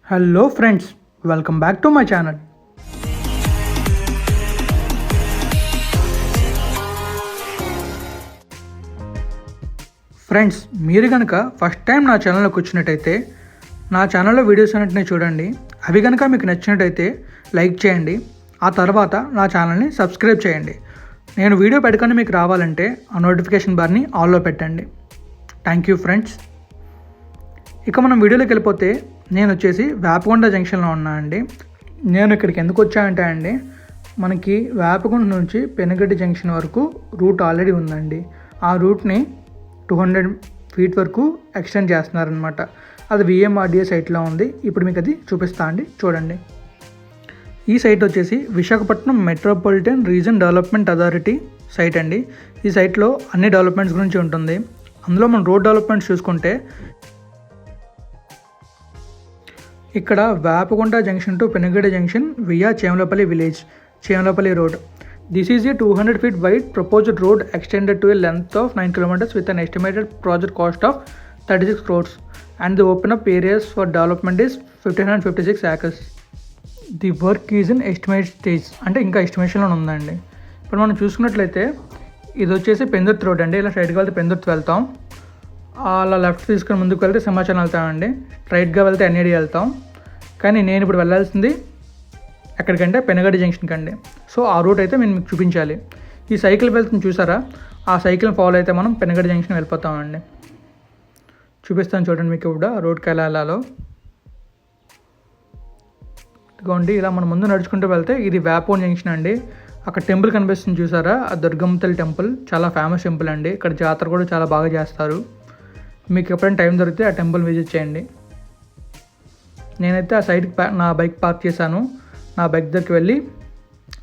Hello friends, welcome back to my channel. Friends, మీరు కనుక first time నా ఛానల్లోకి వచ్చినట్టయితే నా ఛానల్లో వీడియోస్ అన్నింటినీ చూడండి. అవి కనుక మీకు నచ్చినట్టయితే లైక్ చేయండి. ఆ తర్వాత నా ఛానల్ని సబ్స్క్రైబ్ చేయండి. నేను వీడియో పెట్టగానే మీకు రావాలంటే ఆ నోటిఫికేషన్ బార్ని ఆల్లో పెట్టండి. Thank you friends. ఇక మనం వీడియోలోకి వెళ్ళిపోతే నేను వచ్చేసి వేపకొండ జంక్షన్లో ఉన్నా అండి. నేను ఇక్కడికి ఎందుకు వచ్చానంటే అండి, మనకి వేపకొండ నుంచి పెనుగడ్డి జంక్షన్ వరకు రూట్ ఆల్రెడీ ఉందండి. ఆ రూట్ని 200 ఫీట్ వరకు ఎక్స్టెండ్ చేస్తున్నారనమాట. అది VMRDA సైట్లో ఉంది. ఇప్పుడు మీకు అది చూపిస్తా అండి, చూడండి. ఈ సైట్ వచ్చేసి Visakhapatnam metropolitan region development authority site అండి. ఈ సైట్లో అన్ని డెవలప్మెంట్స్ గురించి ఉంటుంది. అందులో మనం రోడ్ డెవలప్మెంట్స్ చూసుకుంటే ఇక్కడ Vepakonda junction to Penugaddi junction via Chemalapalli village, Chemalapalli road. This is a 200 feet wide proposed road extended to a length of 9 kilometers with an estimated project cost of 36 crores and the open up areas for development is 1556 acres. The work is in estimate stage, అంటే ఇంకా ఎస్టిమేషన్లో ఉందండి. ఇప్పుడు మనం చూసుకున్నట్లయితే ఇది వచ్చేసి Pendurthi road అండి. ఇలా స్ట్రైట్గా వెళ్తే పెందుర్తి వెళ్తాం, అలా లెఫ్ట్ తీసుకొని ముందుకు వెళ్తే సింహాచలం వెళ్తామండి. స్ట్రైట్గా వెళ్తే NAD వెళ్తాం. కానీ నేను ఇప్పుడు వెళ్ళాల్సింది ఎక్కడికంటే పెనుగడ్డి జంక్షన్కి అండి. సో ఆ రూట్ అయితే నేను మీకు చూపించాలి. ఈ సైకిల్ వెళ్తుంది చూసారా, ఆ సైకిల్ని ఫాలో అయితే మనం పెనుగడ్డి జంక్షన్ వెళ్ళిపోతామండి. చూపిస్తాను చూడండి మీకు ఇప్పుడు ఆ రోడ్కి ఎలా వెళ్ళాలో. ఇదిగోండి, ఇలా మనం ముందు నడుచుకుంటూ వెళ్తే ఇది వేపకొండ జంక్షన్ అండి. అక్కడ టెంపుల్ కనిపిస్తుంది చూసారా, ఆ దుర్గమ్మ తల్లి టెంపుల్ చాలా ఫేమస్ టెంపుల్ అండి. ఇక్కడ జాతర కూడా చాలా బాగా చేస్తారు. మీకు ఎప్పుడైనా టైం దొరికితే ఆ టెంపుల్ విజిట్ చేయండి. నేనైతే ఆ సైడ్కి నా బైక్ పార్క్ చేశాను. నా బైక్ దగ్గరికి వెళ్ళి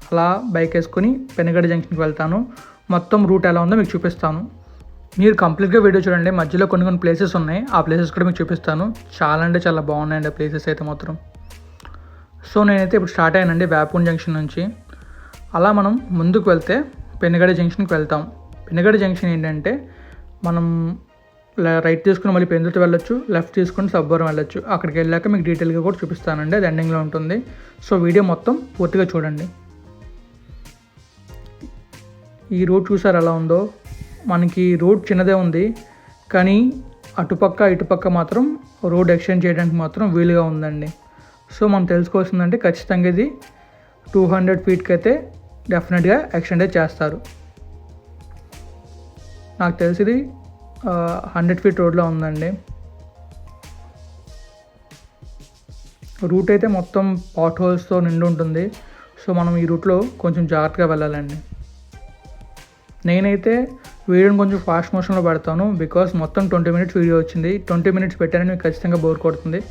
అలా బైక్ వేసుకొని పెనుగడ్డి జంక్షన్కి వెళ్తాను. మొత్తం రూట్ ఎలా ఉందో మీకు చూపిస్తాను. మీరు కంప్లీట్గా వీడియో చూడండి. మధ్యలో కొన్ని ప్లేసెస్ ఉన్నాయి, ఆ ప్లేసెస్ కూడా మీకు చూపిస్తాను. చాలా అంటే చాలా బాగున్నాయండి ఆ ప్లేసెస్ అయితే మాత్రం. సో నేనైతే ఇప్పుడు స్టార్ట్ అయ్యానండి వేపకొండ జంక్షన్ నుంచి. అలా మనం ముందుకు వెళ్తే పెనుగడ్డి జంక్షన్కి వెళ్తాం. పెనుగడ్డి జంక్షన్ ఏంటంటే మనం రైట్ తీసుకుని మళ్ళీ పెందుర్తి వెళ్ళొచ్చు, లెఫ్ట్ తీసుకుని సబ్బవరం వెళ్ళొచ్చు. అక్కడికి వెళ్ళాక మీకు డీటెయిల్గా కూడా చూపిస్తానండి, అది ఎండింగ్లో ఉంటుంది. సో వీడియో మొత్తం పూర్తిగా చూడండి. ఈ రోడ్ చూసారు ఎలా ఉందో. మనకి రోడ్ చిన్నదే ఉంది, కానీ అటుపక్క ఇటుపక్క మాత్రం రోడ్ ఎక్స్టెండ్ చేయడానికి మాత్రం వీలుగా ఉందండి. సో మనం తెలుసుకోవాల్సిందంటే ఖచ్చితంగా ఇది 200 feetకి అయితే డెఫినెట్గా ఎక్స్టెండ్ చేస్తారు. నాకు తెలిసింది 100 feet రోడ్లో ఉందండి. రూట్ అయితే మొత్తం పాట్ హోల్స్తో నిండి ఉంటుంది. సో మనం ఈ రూట్లో కొంచెం జాగ్రత్తగా వెళ్ళాలండి. నేనైతే వీడియోని కొంచెం ఫాస్ట్ మోషన్లో పెడతాను, బికాస్ మొత్తం 20 minutes వీడియో వచ్చింది. 20 minutes పెట్టానని మీకు ఖచ్చితంగా బోర్ కొడుతుంది.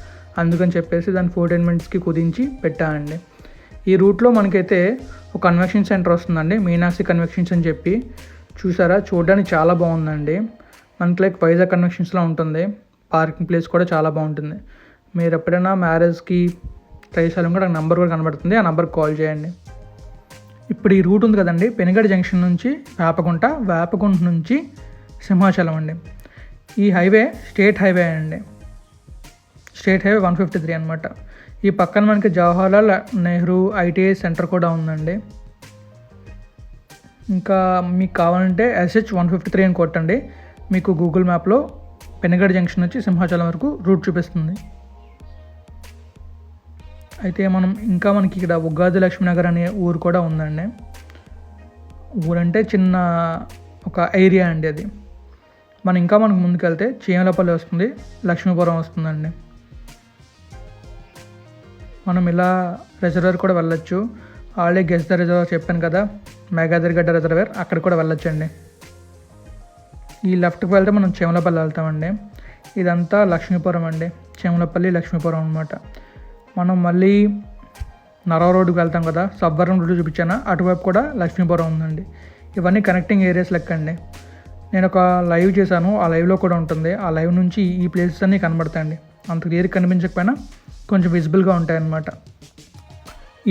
అందుకని చెప్పేసి దాన్ని 14 minutesకి కుదించి పెట్టానండి. ఈ రూట్లో మనకైతే ఒక కన్వెన్షన్ సెంటర్ వస్తుందండి, మీనాక్షి కన్వెన్షన్స్ అని చెప్పి. చూసారా, చూడడానికి చాలా బాగుందండి. మనకి లైక్ వైజాగ్ కన్వెన్షన్స్లో ఉంటుంది. పార్కింగ్ ప్లేస్ కూడా చాలా బాగుంటుంది. మీరు ఎప్పుడైనా మ్యారేజ్కి ట్రై చేయాలని కూడా నాకు నెంబర్ కూడా కనబడుతుంది, ఆ నెంబర్కి కాల్ చేయండి. ఇప్పుడు ఈ రూట్ ఉంది కదండి, పెనుగడ్డి జంక్షన్ నుంచి వేపకొండ నుంచి సింహాచలం అండి. ఈ హైవే స్టేట్ హైవే అండి, స్టేట్ హైవే 153 అనమాట. ఈ పక్కన మనకి జవహర్లాల్ నెహ్రూ ITI సెంటర్ కూడా ఉందండి. ఇంకా మీకు కావాలంటే SH153 అని కొట్టండి, మీకు గూగుల్ మ్యాప్లో పెనుగడ్డి జంక్షన్ నుంచి సింహాచలం వరకు రూట్ చూపిస్తుంది. అయితే మనకి ఇక్కడ ఉగాది లక్ష్మీనగర్ అనే ఊరు కూడా ఉందండి. ఊరంటే చిన్న ఒక ఏరియా అండి అది. మనకు ముందుకెళ్తే చేమలపల్లి వస్తుంది, లక్ష్మీపురం వస్తుందండి. మనం ఇలా రిజర్వేర్ కూడా వెళ్ళొచ్చు. ఆల్రెడీ గెస్ట్ రిజర్వేర్ చెప్పాను కదా, మేఘాద్రిగడ్డ రిజర్వేర్, అక్కడ కూడా వెళ్ళొచ్చండి. ఈ లెఫ్ట్కి వెళ్తే మనం చేమలపల్లి వెళ్తామండి. ఇదంతా లక్ష్మీపురం అండి, చేమలపల్లి లక్ష్మీపురం అనమాట. మనం మళ్ళీ నరవ రోడ్డుకి వెళ్తాం కదా, సబ్బవరం రోడ్డు చూపించాను, అటువైపు కూడా లక్ష్మీపురం ఉందండి. ఇవన్నీ కనెక్టింగ్ ఏరియాస్ లెక్క అండి. నేను ఒక లైవ్ చేశాను, ఆ లైవ్లో కూడా ఉంటుంది. ఆ లైవ్ నుంచి ఈ ప్లేసెస్ అన్నీ కనబడతాయండి. అంత క్లియర్ కనిపించకపోయినా కొంచెం విజిబుల్గా ఉంటాయన్నమాట.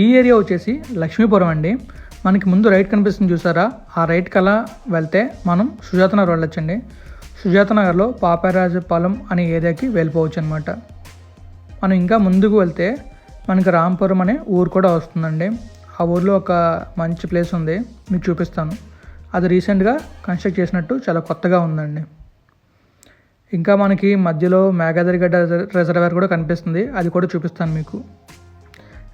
ఈ ఏరియా వచ్చేసి లక్ష్మీపురం అండి. మనకి ముందు రైట్ కనిపిస్తుంది చూసారా, ఆ రైట్కి అలా వెళ్తే మనం సుజాత నగర్ వెళ్ళొచ్చండి. సుజాత నగర్లో పాపరాజపాలెం అనే ఏరియాకి వెళ్ళిపోవచ్చు అనమాట. మనం ఇంకా ముందుకు వెళ్తే మనకి రాంపురం అనే ఊరు కూడా వస్తుందండి. ఆ ఊరిలో ఒక మంచి ప్లేస్ ఉంది, మీకు చూపిస్తాను. అది రీసెంట్గా కన్స్ట్రక్ట్ చేసినట్టు చాలా కొత్తగా ఉందండి. ఇంకా మనకి మధ్యలో మేఘాద్రిగడ్డ రిజర్వేర్ కూడా కనిపిస్తుంది, అది కూడా చూపిస్తాను మీకు.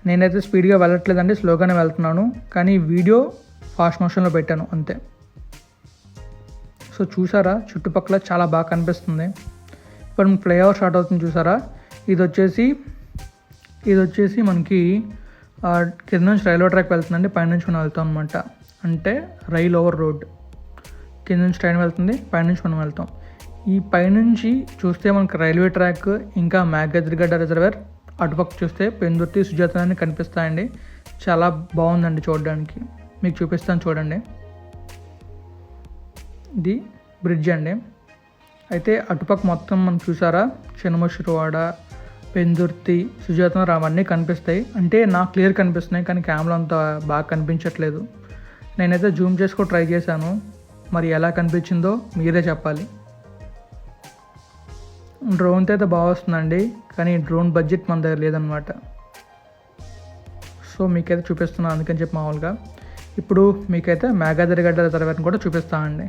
నేనైతే స్పీడ్గా వెళ్ళట్లేదండి, స్లోగానే వెళ్తున్నాను, కానీ వీడియో ఫాస్ట్ మోషన్లో పెట్టాను అంతే. సో చూసారా చుట్టుపక్కల చాలా బాగా కనిపిస్తుంది. ఇప్పుడు ఫ్లైఓవర్ స్టార్ట్ అవుతుంది చూసారా, ఇది వచ్చేసి మనకి కింద నుంచి రైల్వే ట్రాక్ వెళ్తుందండి, పైనుంచి మనం వెళ్తాం అనమాట. అంటే రైల్ ఓవర్ రోడ్, కింద నుంచి ట్రైన్ వెళ్తుంది, పైనుంచి మనం వెళ్తాం. ఈ పైనుంచి చూస్తే మనకి రైల్వే ట్రాక్, ఇంకా మేఘాద్రిగడ్డ రిజర్వేర్, అటుపక్క చూస్తే పెందుర్తి, సుజాత అని కనిపిస్తాయండి. చాలా బాగుందండి చూడడానికి, మీకు చూపిస్తాను చూడండి. ఇది బ్రిడ్జ్ అండి. అయితే అటుపక్క మొత్తం మనం చూసారా చినమషురువాడ, పెందుర్తి, సుజాత అవన్నీ కనిపిస్తాయి. అంటే నాకు క్లియర్ కనిపిస్తున్నాయి, కానీ కెమెరా అంత బాగా కనిపించట్లేదు. నేనైతే జూమ్ చేసుకో ట్రై చేశాను, మరి ఎలా కనిపించిందో మీరే చెప్పాలి. డ్రోన్తో అయితే బాగా వస్తుందండి, కానీ డ్రోన్ బడ్జెట్ మన దగ్గర లేదనమాట. సో మీకైతే చూపిస్తున్నాను అందుకని చెప్పి మామూలుగా. ఇప్పుడు మీకైతే మేఘాద్రిగడ్డ రిజర్వేర్ని కూడా చూపిస్తానండి.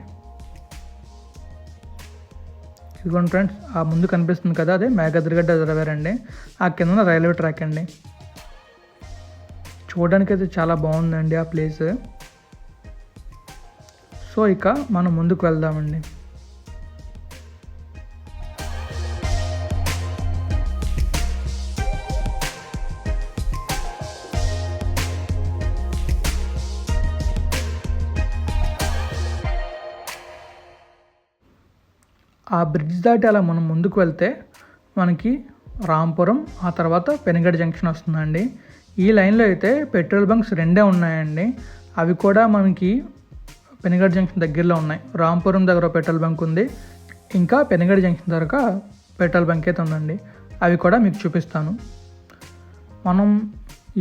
ఇదిగోండి ఫ్రెండ్స్, ఆ ముందు కనిపిస్తుంది కదా, అదే మేఘాద్రిగడ్డ రిజర్వేర్ అండి. ఆ కింద రైల్వే ట్రాక్ అండి. చూడడానికి అయితే చాలా బాగుందండి ఆ ప్లేస్. సో ఇక మనం ముందుకు వెళ్దామండి. ఆ బ్రిడ్జ్ దాటి అలా మనం ముందుకు వెళ్తే మనకి రాంపురం, ఆ తర్వాత పెనుగడ జంక్షన్ వస్తుందండి. ఈ లైన్లో అయితే పెట్రోల్ బంక్స్ రెండే ఉన్నాయండి. అవి కూడా మనకి పెనుగడ జంక్షన్ దగ్గరలో ఉన్నాయి. రాంపురం దగ్గర పెట్రోల్ బంక్ ఉంది, ఇంకా పెనుగడ జంక్షన్ దగ్గర పెట్రోల్ బంక్ అయితే ఉందండి. అవి కూడా మీకు చూపిస్తాను. మనం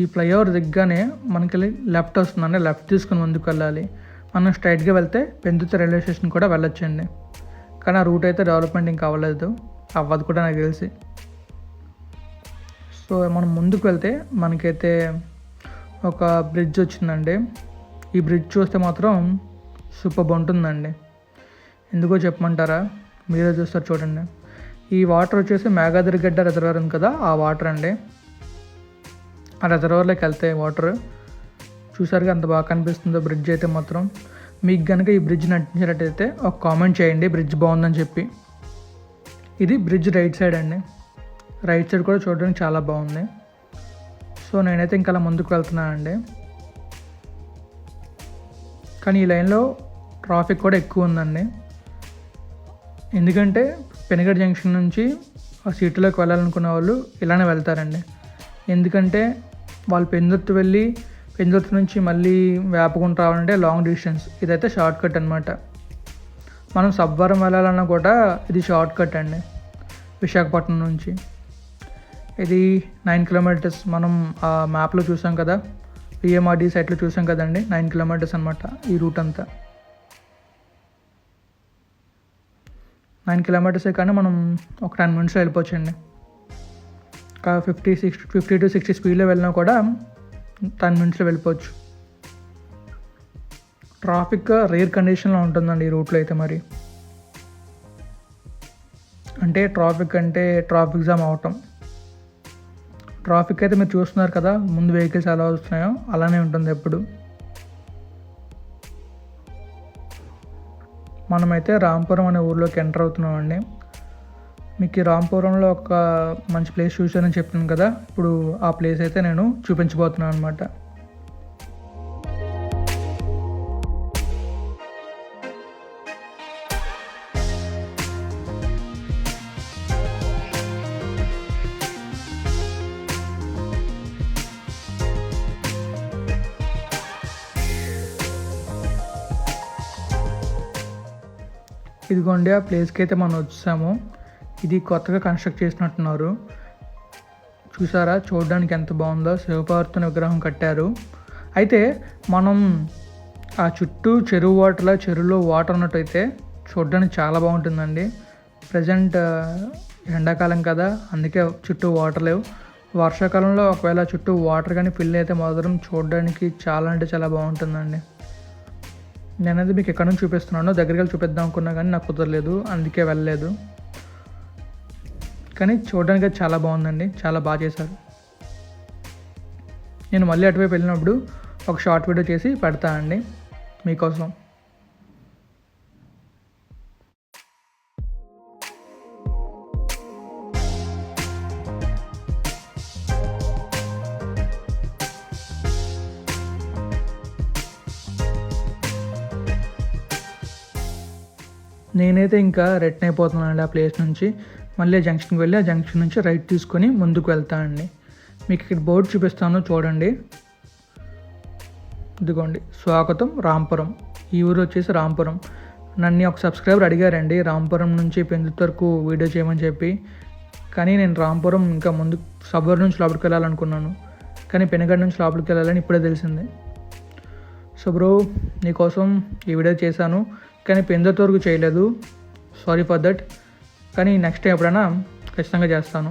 ఈ ఫ్లైఓవర్ దిగ్గానే మనకి లెఫ్ట్ వస్తుందండి, లెఫ్ట్ తీసుకుని ముందుకు వెళ్ళాలి. మనం స్ట్రైట్గా వెళ్తే పెందుర్తి రైల్వే స్టేషన్ కూడా వెళ్ళొచ్చండి. కానీ ఆ రూట్ అయితే డెవలప్మెంట్ ఇంకా అవ్వదు కూడా నాకు తెలిసి. సో మనం ముందుకు వెళ్తే మనకైతే ఒక బ్రిడ్జ్ వచ్చిందండి. ఈ బ్రిడ్జ్ చూస్తే మాత్రం సూపర్ ఉంటుందండి. ఎందుకో చెప్పమంటారా, మీరే చూస్తారు చూడండి. ఈ వాటర్ వచ్చేసి మేఘాద్రిగడ్డ రిజర్వేర్ ఉంది కదా, ఆ వాటర్ అండి. ఆ రిజర్వర్లోకి వెళ్తే వాటర్ చూసారుగా ఎంత బాగా కనిపిస్తుందో బ్రిడ్జ్ అయితే మాత్రం. మీకు కనుక ఈ బ్రిడ్జ్ నచ్చినట్టయితే ఒక కామెంట్ చేయండి, బ్రిడ్జ్ బాగుందని చెప్పి. ఇది బ్రిడ్జ్ రైట్ సైడ్ అండి. రైట్ సైడ్ కూడా చూడడానికి చాలా బాగుంది. సో నేనైతే ఇంకా అలా ముందుకు వెళ్తున్నానండి. కానీ ఈ లైన్లో ట్రాఫిక్ కూడా ఎక్కువ ఉందండి. ఎందుకంటే పెనుగడ జంక్షన్ నుంచి ఆ సిటీలోకి వెళ్ళాలనుకునే వాళ్ళు ఇలానే వెళ్తారండి. ఎందుకంటే వాళ్ళు పెందుర్తి నుంచి మళ్ళీ వేపకుంట రావాలంటే లాంగ్ డిస్టెన్స్. ఇదైతే షార్ట్ కట్ అనమాట. మనం సబ్వరం వెళ్ళాలన్నా కూడా ఇది షార్ట్ కట్ అండి. విశాఖపట్నం నుంచి ఇది 9 కిలోమీటర్స్. మనం ఆ మ్యాప్లో చూసాం కదా, పిఎంఆర్డి సైట్లో చూసాం కదండి, 9 కిలోమీటర్స్ అనమాట ఈ రూట్ అంతా. 9 కిలోమీటర్సే, కానీ మనం ఒక 10 మినిట్స్లో వెళ్ళిపోవచ్చండి. 50 to 60 స్పీడ్లో వెళ్ళినా కూడా 10 మినిట్స్లో వెళ్ళిపోవచ్చు. ట్రాఫిక్ రేర్ కండిషన్లో ఉంటుందండి ఈ రూట్లో అయితే. మరి అంటే ట్రాఫిక్ జామ్ అవటం. ట్రాఫిక్ అయితే మీరు చూస్తున్నారు కదా, ముందు వెహికల్స్ ఎలా వస్తున్నాయో అలానే ఉంటుంది ఎప్పుడు. మనమైతే రాంపురం అనే ఊర్లోకి ఎంటర్ అవుతున్నామండి. మీకు ఈ రాంపురంలో ఒక మంచి ప్లేస్ చూసానని చెప్పాను కదా, ఇప్పుడు ఆ ప్లేస్ అయితే నేను చూపించబోతున్నాను అనమాట. ఇదిగోండి ఆ ప్లేస్కి అయితే మనం వచ్చాము. ఇది కొత్తగా కన్స్ట్రక్ట్ చేసినట్టున్నారు. చూసారా చూడడానికి ఎంత బాగుందో, శివపార్వతి విగ్రహం కట్టారు. అయితే మనం ఆ చుట్టూ చెరువులో వాటర్ ఉన్నట్టయితే చూడడానికి చాలా బాగుంటుందండి. ప్రజెంట్ ఎండాకాలం కదా, అందుకే చుట్టూ వాటర్ లేవు. వర్షాకాలంలో ఒకవేళ చుట్టూ వాటర్ కానీ ఫిల్ అయితే మాత్రం చూడడానికి చాలా అంటే చాలా బాగుంటుందండి. నేనైతే మీకు ఎక్కడ నుంచి చూపిస్తున్నానో దగ్గరికి వెళ్ళి చూపిద్దాం అనుకున్నా కానీ నాకు కుదరలేదు, అందుకే వెళ్ళలేదు. కానీ చూడడానికి చాలా బాగుందండి, చాలా బాగా చేశారు. నేను మళ్ళీ అటువైపు వెళ్ళినప్పుడు ఒక షార్ట్ వీడియో చేసి పెడతా అండి మీకోసం. నేనైతే ఇంకా రిటర్న్ అయిపోతున్నానండి ఆ ప్లేస్ నుంచి. మళ్ళీ జంక్షన్కి వెళ్ళి ఆ జంక్షన్ నుంచి రైట్ తీసుకొని ముందుకు వెళ్తానండి. మీకు ఇక్కడ బోర్డు చూపిస్తాను చూడండి. ఇదిగోండి, స్వాగతం రాంపురం. ఈ ఊరు వచ్చేసి రాంపురం. నన్ను ఒక సబ్స్క్రైబర్ అడిగారండి రాంపురం నుంచి పెందుర్తి వరకు వీడియో చేయమని చెప్పి. కానీ నేను రాంపురం ఇంకా ముందు సబ్బర్ నుంచి లోపలికి వెళ్ళాలనుకున్నాను, కానీ పెనుగడ నుంచి లోపలికి వెళ్ళాలని ఇప్పుడే తెలిసింది. సో బ్రో, నీకోసం ఈ వీడియో చేశాను కానీ పెందుర్తి వరకు చేయలేదు, సారీ ఫర్ దట్. కానీ నెక్స్ట్ టైం ఎప్పుడైనా ఖచ్చితంగా చేస్తాను.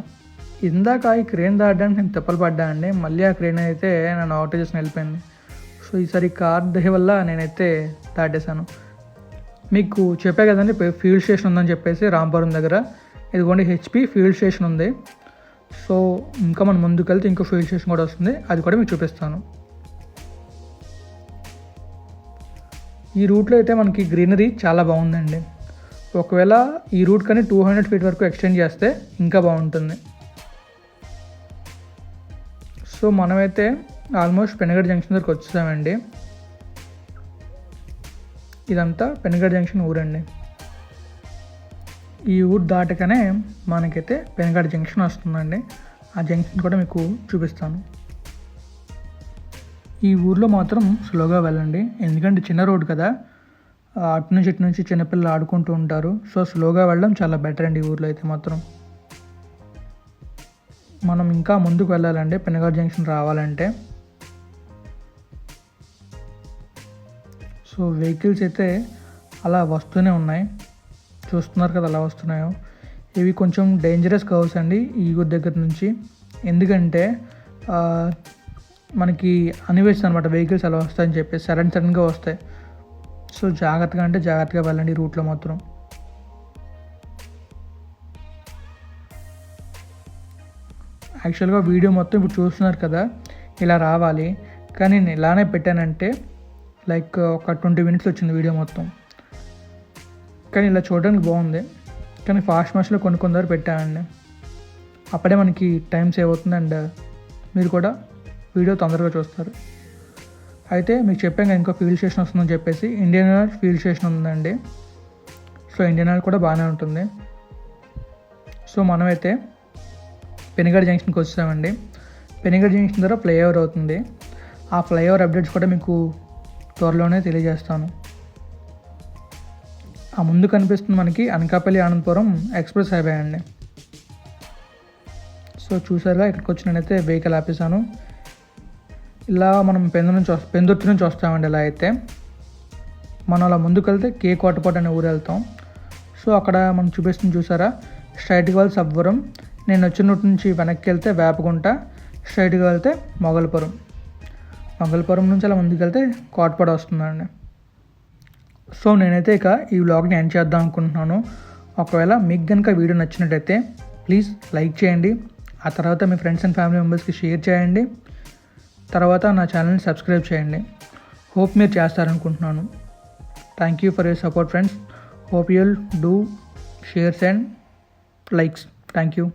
ఇందాక ఈ క్రేన్ దాటడానికి నేను తిప్పలు పడ్డా అండి. మళ్ళీ ఆ క్రేన్ అయితే నన్ను ఓవర్టేక్ చేసి వెళ్ళిపోయింది. సో ఈసారి కార్ దయ వల్ల నేనైతే దాటేశాను. మీకు చెప్పా కదండి ఫ్యూల్ స్టేషన్ ఉందని చెప్పేసి రాంపురం దగ్గర. ఇదిగోండి హెచ్పి ఫ్యూల్ స్టేషన్ ఉంది. సో ఇంకా మనం ముందుకు వెళ్తే ఇంకో ఫ్యూల్ స్టేషన్ కూడా వస్తుంది, అది కూడా మీకు చూపిస్తాను. ఈ రూట్లో అయితే మనకి గ్రీనరీ చాలా బాగుందండి. ఒకవేళ ఈ రూట్ కానీ 200 ఫీట్ వరకు ఎక్స్టెండ్ చేస్తే ఇంకా బాగుంటుంది. సో మనమైతే ఆల్మోస్ట్ పెనుగడ జంక్షన్ దగ్గరకు వచ్చేసామండి. ఇదంతా పెనుగడ జంక్షన్ ఊరండి. ఈ ఊరు దాటగానే మనకైతే పెనుగడ జంక్షన్ వస్తుందండి. ఆ జంక్షన్ కూడా మీకు చూపిస్తాను. ఈ ఊర్లో మాత్రం స్లోగా వెళ్ళండి, ఎందుకంటే చిన్న రోడ్ కదా, అటు నుంచి ఇటు నుంచి చిన్నపిల్లలు ఆడుకుంటూ ఉంటారు. సో స్లోగా వెళ్ళడం చాలా బెటర్ అండి ఈ ఊర్లో అయితే మాత్రం. మనం ఇంకా ముందుకు వెళ్ళాలండి పెనుగడ జంక్షన్ రావాలంటే. సో వెహికల్స్ అయితే అలా వస్తూనే ఉన్నాయి, చూస్తున్నారు కదా అలా వస్తున్నాయో. ఇవి కొంచెం డేంజరస్ కర్వ్స్ అండి ఈ ఊరి దగ్గర నుంచి, ఎందుకంటే మనకి అనివేస్తుంది అనమాట వెహికల్స్ అలా వస్తాయని చెప్పేసి సడన్గా వస్తాయి. సో జాగ్రత్తగా వెళ్ళండి ఈ రూట్లో మాత్రం. యాక్చువల్గా వీడియో మొత్తం ఇప్పుడు చూస్తున్నారు కదా ఇలా రావాలి, కానీ నేను ఇలానే పెట్టానంటే లైక్ ఒక 20 minutes వచ్చింది వీడియో మొత్తం. కానీ ఇలా చూడడానికి బాగుంది, కానీ ఫాస్ట్ కొన్ని పెట్టానండి. అప్పుడే మనకి టైం సేవ్ అవుతుంది అండ్ మీరు కూడా వీడియో తొందరగా చూస్తారు. అయితే మీకు చెప్పాను ఇంకో ఫ్యూల్ స్టేషన్ వస్తుందని చెప్పేసి, ఇండియన్ ఆయిల్ ఫ్యూల్ స్టేషన్ ఉందండి. సో ఇండియన్ ఆయిల్ కూడా బాగానే ఉంటుంది. సో మనమైతే పెనుగడ జంక్షన్కి వచ్చామండి. పెనుగడ జంక్షన్ ద్వారా ఫ్లైఓవర్ అవుతుంది. ఆ ఫ్లైఓవర్ అప్డేట్స్ కూడా మీకు త్వరలోనే తెలియజేస్తాను. ఆ ముందు కనిపిస్తుంది మనకి అనకాపల్లి ఆనందపురం ఎక్స్ప్రెస్ హైవే అండి. సో చూసారుగా, ఇక్కడికి వచ్చి నేనైతే వెహికల్ ఆపేసాను. ఇలా మనం పెందుర్తి నుంచి వస్తామండి. ఇలా అయితే మనం అలా ముందుకు వెళ్తే కే కోటపాటు అనే ఊరు వెళ్తాం. సో అక్కడ మనం చూపిస్తుంది చూసారా, స్ట్రైట్గా వెళ్తే సబ్బవరం, నేను వచ్చిన రూట్ నుంచి వెనక్కి వెళ్తే వేపగుంట, స్ట్రైట్గా వెళ్తే మొగల్పురం నుంచి అలా ముందుకు వెళ్తే కోటపాడు వస్తుందండి. సో నేనైతే ఇక ఈ వ్లాగ్ని ఎండ్ చేద్దాం అనుకుంటున్నాను. ఒకవేళ మీకు కనుక వీడియో నచ్చినట్టయితే ప్లీజ్ లైక్ చేయండి, ఆ తర్వాత మీ ఫ్రెండ్స్ అండ్ ఫ్యామిలీ మెంబర్స్కి షేర్ చేయండి, తర్వాత నా ఛానల్ని సబ్స్క్రైబ్ చేయండి. హోప్ మీరు చేస్తారనుకుంటున్నాను. Thank you for your support friends. Hope you'll do shares and likes. Thank you.